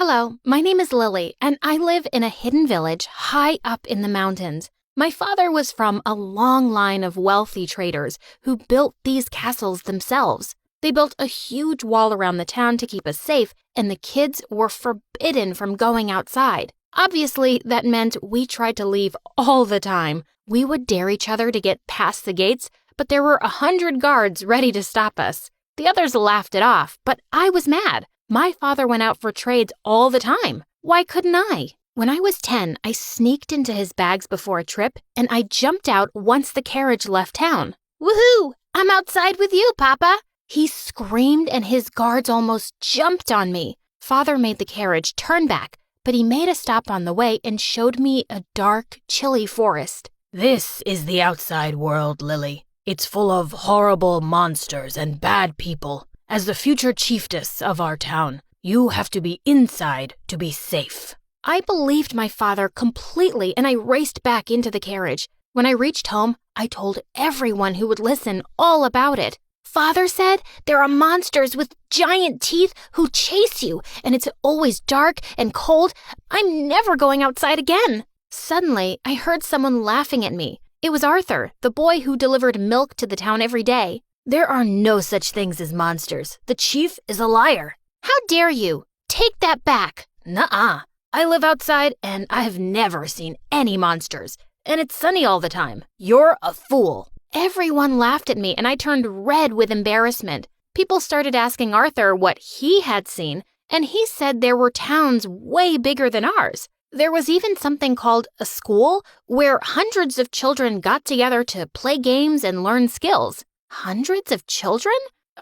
Hello, my name is Lily, and I live in a hidden village high up in the mountains. My father was from a long line of wealthy traders who built these castles themselves. They built a huge wall around the town to keep us safe, and the kids were forbidden from going outside. Obviously, that meant we tried to leave all the time. We would dare each other to get past the gates, but there were 100 guards ready to stop us. The others laughed it off, but I was mad. My father went out for trades all the time. Why couldn't I? When I was 10, I sneaked into his bags before a trip, and I jumped out once the carriage left town. Woohoo! I'm outside with you, Papa! He screamed, and his guards almost jumped on me. Father made the carriage turn back, but he made a stop on the way and showed me a dark, chilly forest. This is the outside world, Lily. It's full of horrible monsters and bad people. As the future chiefess of our town, you have to be inside to be safe. I believed my father completely, and I raced back into the carriage. When I reached home, I told everyone who would listen all about it. Father said there are monsters with giant teeth who chase you, and it's always dark and cold. I'm never going outside again. Suddenly, I heard someone laughing at me. It was Arthur, the boy who delivered milk to the town every day. There are no such things as monsters. The chief is a liar. How dare you? Take that back. Nuh-uh. I live outside, and I have never seen any monsters. And it's sunny all the time. You're a fool. Everyone laughed at me, and I turned red with embarrassment. People started asking Arthur what he had seen, and he said there were towns way bigger than ours. There was even something called a school where hundreds of children got together to play games and learn skills. Hundreds of children?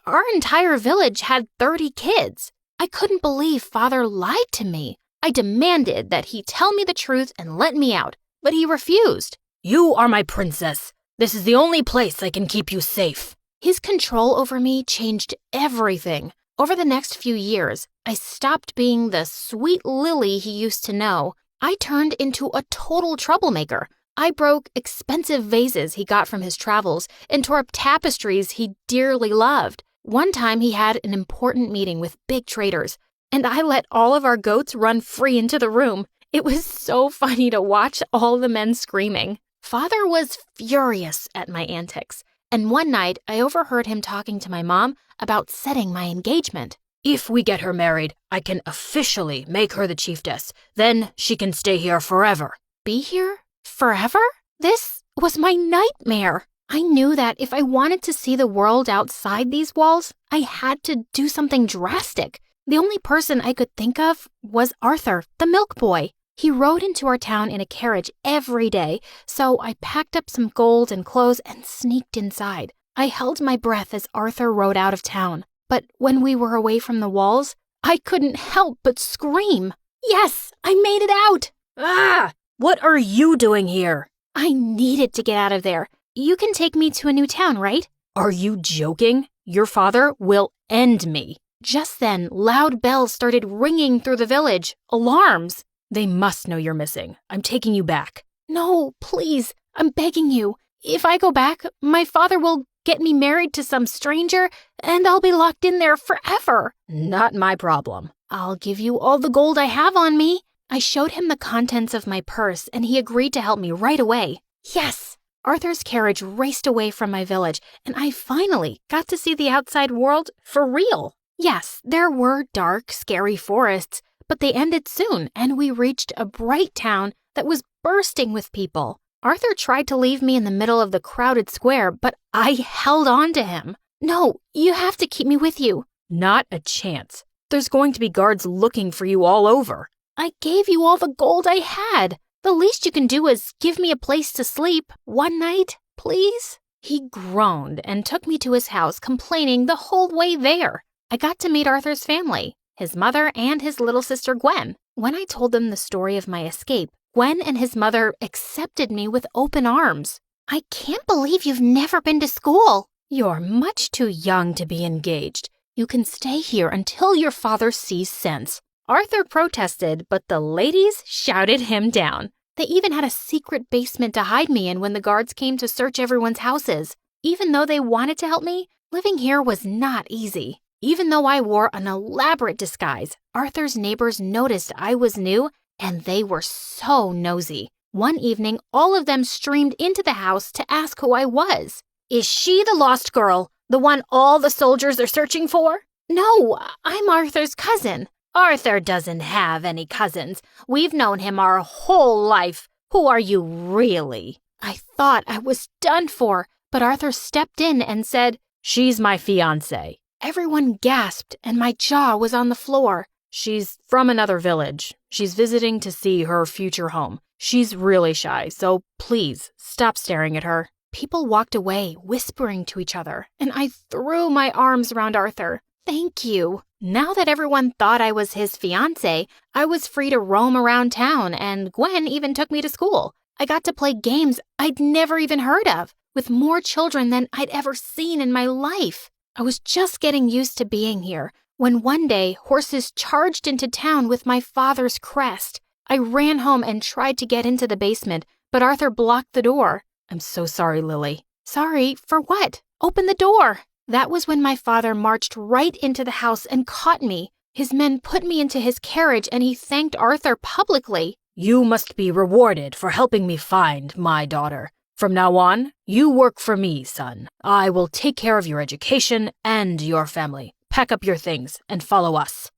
Our entire village had 30 kids. I couldn't believe Father lied to me. I demanded that he tell me the truth and let me out, but he refused. You are my princess. This is the only place I can keep you safe. His control over me changed everything. Over the next few years, I stopped being the sweet Lily he used to know. I turned into a total troublemaker. I broke expensive vases he got from his travels and tore up tapestries he dearly loved. One time he had an important meeting with big traders, and I let all of our goats run free into the room. It was so funny to watch all the men screaming. Father was furious at my antics, and one night I overheard him talking to my mom about setting my engagement. If we get her married, I can officially make her the chiefess. Then she can stay here forever. Be here? Forever? This was my nightmare. I knew that if I wanted to see the world outside these walls, I had to do something drastic. The only person I could think of was Arthur, the milk boy. He rode into our town in a carriage every day, so I packed up some gold and clothes and sneaked inside. I held my breath as Arthur rode out of town, but when we were away from the walls, I couldn't help but scream. Yes, I made it out! Ah! What are you doing here? I needed to get out of there. You can take me to a new town, right? Are you joking? Your father will end me. Just then, loud bells started ringing through the village. Alarms. They must know you're missing. I'm taking you back. No, please. I'm begging you. If I go back, my father will get me married to some stranger, and I'll be locked in there forever. Not my problem. I'll give you all the gold I have on me. I showed him the contents of my purse, and he agreed to help me right away. Yes! Arthur's carriage raced away from my village, and I finally got to see the outside world for real. Yes, there were dark, scary forests, but they ended soon, and we reached a bright town that was bursting with people. Arthur tried to leave me in the middle of the crowded square, but I held on to him. No, you have to keep me with you. Not a chance. There's going to be guards looking for you all over. I gave you all the gold I had. The least you can do is give me a place to sleep one night, please? He groaned and took me to his house, complaining the whole way there. I got to meet Arthur's family, his mother and his little sister Gwen. When I told them the story of my escape, Gwen and his mother accepted me with open arms. I can't believe you've never been to school. You're much too young to be engaged. You can stay here until your father sees sense. Arthur protested, but the ladies shouted him down. They even had a secret basement to hide me in when the guards came to search everyone's houses. Even though they wanted to help me, living here was not easy. Even though I wore an elaborate disguise, Arthur's neighbors noticed I was new, and they were so nosy. One evening, all of them streamed into the house to ask who I was. "Is she the lost girl, the one all the soldiers are searching for?" "No, I'm Arthur's cousin." "Arthur doesn't have any cousins. We've known him our whole life. Who are you really?" I thought I was done for, but Arthur stepped in and said, "She's my fiancée." Everyone gasped, and my jaw was on the floor. "She's from another village. She's visiting to see her future home. She's really shy, so please stop staring at her." People walked away, whispering to each other, and I threw my arms around Arthur. "Thank you." Now that everyone thought I was his fiancée, I was free to roam around town, and Gwen even took me to school. I got to play games I'd never even heard of, with more children than I'd ever seen in my life. I was just getting used to being here, when one day horses charged into town with my father's crest. I ran home and tried to get into the basement, but Arthur blocked the door. "I'm so sorry, Lily." "Sorry for what? Open the door." That was when my father marched right into the house and caught me. His men put me into his carriage and he thanked Arthur publicly. "You must be rewarded for helping me find my daughter. From now on, you work for me, son. I will take care of your education and your family. Pack up your things and follow us."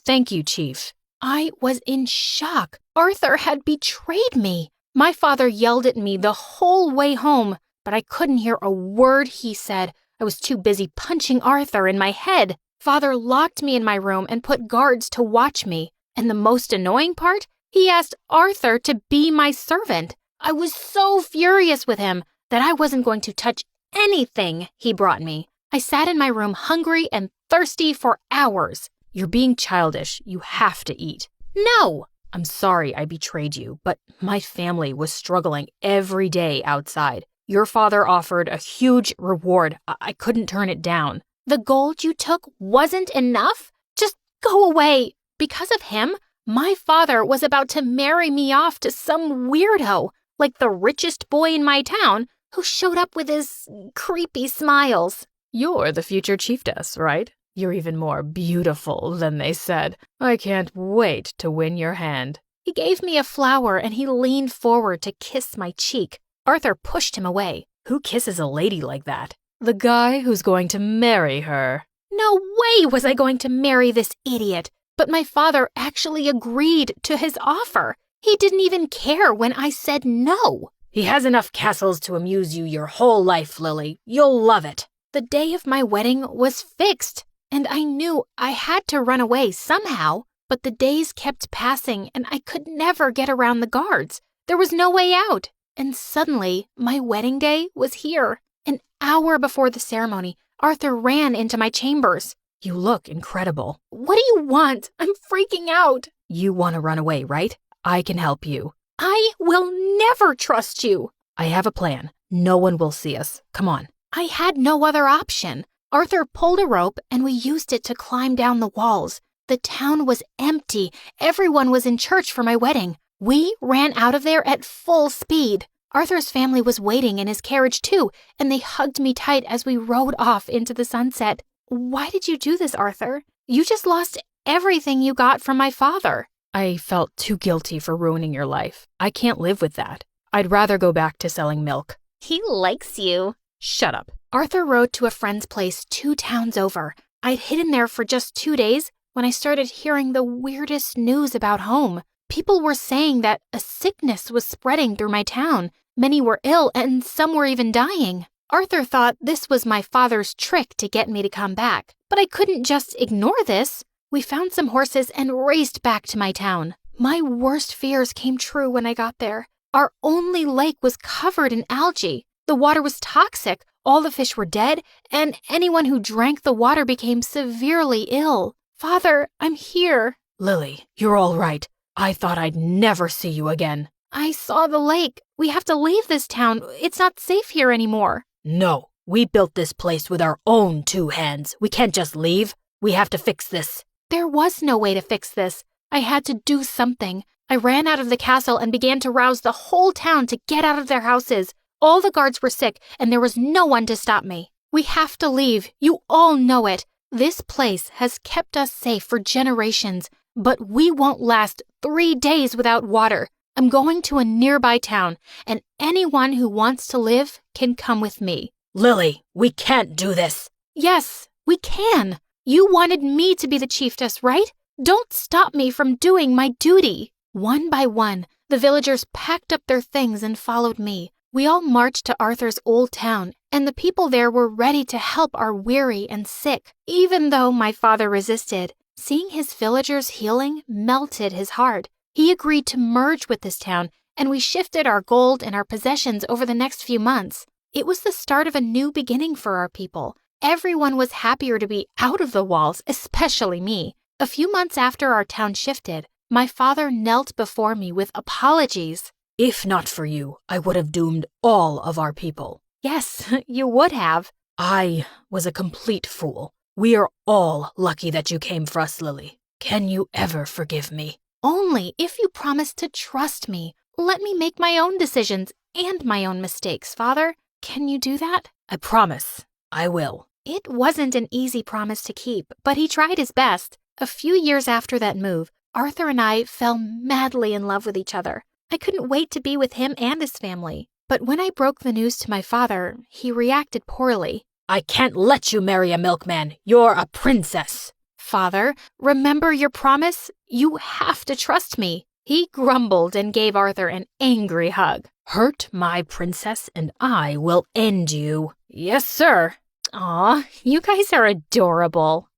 "Thank you, Chief." I was in shock. Arthur had betrayed me. My father yelled at me the whole way home, but I couldn't hear a word he said. I was too busy punching Arthur in my head. Father locked me in my room and put guards to watch me. And the most annoying part? He asked Arthur to be my servant. I was so furious with him that I wasn't going to touch anything he brought me. I sat in my room hungry and thirsty for hours. "You're being childish. You have to eat." "No!" "I'm sorry I betrayed you, but my family was struggling every day outside. Your father offered a huge reward. I couldn't turn it down." "The gold you took wasn't enough? Just go away." Because of him, my father was about to marry me off to some weirdo, like the richest boy in my town, who showed up with his creepy smiles. "You're the future chiefess, right? You're even more beautiful than they said. I can't wait to win your hand." He gave me a flower and he leaned forward to kiss my cheek. Arthur pushed him away. "Who kisses a lady like that?" "The guy who's going to marry her." No way was I going to marry this idiot. But my father actually agreed to his offer. He didn't even care when I said no. "He has enough castles to amuse you your whole life, Lily. You'll love it." The day of my wedding was fixed, and I knew I had to run away somehow. But the days kept passing, and I could never get around the guards. There was no way out. And suddenly, my wedding day was here. An hour before the ceremony, Arthur ran into my chambers. "You look incredible." "What do you want? I'm freaking out." "You want to run away, right? I can help you." "I will never trust you." "I have a plan. No one will see us. Come on." I had no other option. Arthur pulled a rope and we used it to climb down the walls. The town was empty. Everyone was in church for my wedding. We ran out of there at full speed. Arthur's family was waiting in his carriage too, and they hugged me tight as we rode off into the sunset. "Why did you do this, Arthur? You just lost everything you got from my father." "I felt too guilty for ruining your life. I can't live with that. I'd rather go back to selling milk." "He likes you." "Shut up." Arthur rode to a friend's place 2 towns over. I'd hidden there for just 2 days when I started hearing the weirdest news about home. People were saying that a sickness was spreading through my town. Many were ill and some were even dying. Arthur thought this was my father's trick to get me to come back. But I couldn't just ignore this. We found some horses and raced back to my town. My worst fears came true when I got there. Our only lake was covered in algae. The water was toxic, all the fish were dead, and anyone who drank the water became severely ill. "Father, I'm here." "Lily, you're all right. I thought I'd never see you again." "I saw the lake. We have to leave this town. It's not safe here anymore." "No, we built this place with our own 2 hands. We can't just leave. We have to fix this." There was no way to fix this. I had to do something. I ran out of the castle and began to rouse the whole town to get out of their houses. All the guards were sick, and there was no one to stop me. "We have to leave. You all know it. This place has kept us safe for generations, but we won't last 3 days without water. I'm going to a nearby town, and anyone who wants to live can come with me." Lily, we can't do this. "Yes, we can. You wanted me to be the chiefess, right? Don't stop me from doing my duty." One by one, the villagers packed up their things and followed me. We all marched to Arthur's old town, and the people there were ready to help our weary and sick, even though my father resisted. Seeing his villagers healing melted his heart. He agreed to merge with this town, and we shifted our gold and our possessions over the next few months. It was the start of a new beginning for our people. Everyone was happier to be out of the walls, especially me. A few months after our town shifted, my father knelt before me with apologies. If not for you, I would have doomed all of our people. Yes, you would have. I was a complete fool. We are all lucky that you came for us, Lily. Can you ever forgive me? Only if you promise to trust me. Let me make my own decisions and my own mistakes, Father. Can you do that? I promise. I will. It wasn't an easy promise to keep, but he tried his best. A few years after that move, Arthur and I fell madly in love with each other. I couldn't wait to be with him and his family. But when I broke the news to my father, he reacted poorly. I can't let you marry a milkman. You're a princess. Father, remember your promise? You have to trust me. He grumbled and gave Arthur an angry hug. Hurt my princess and I will end you. Yes, sir. Aw, you guys are adorable.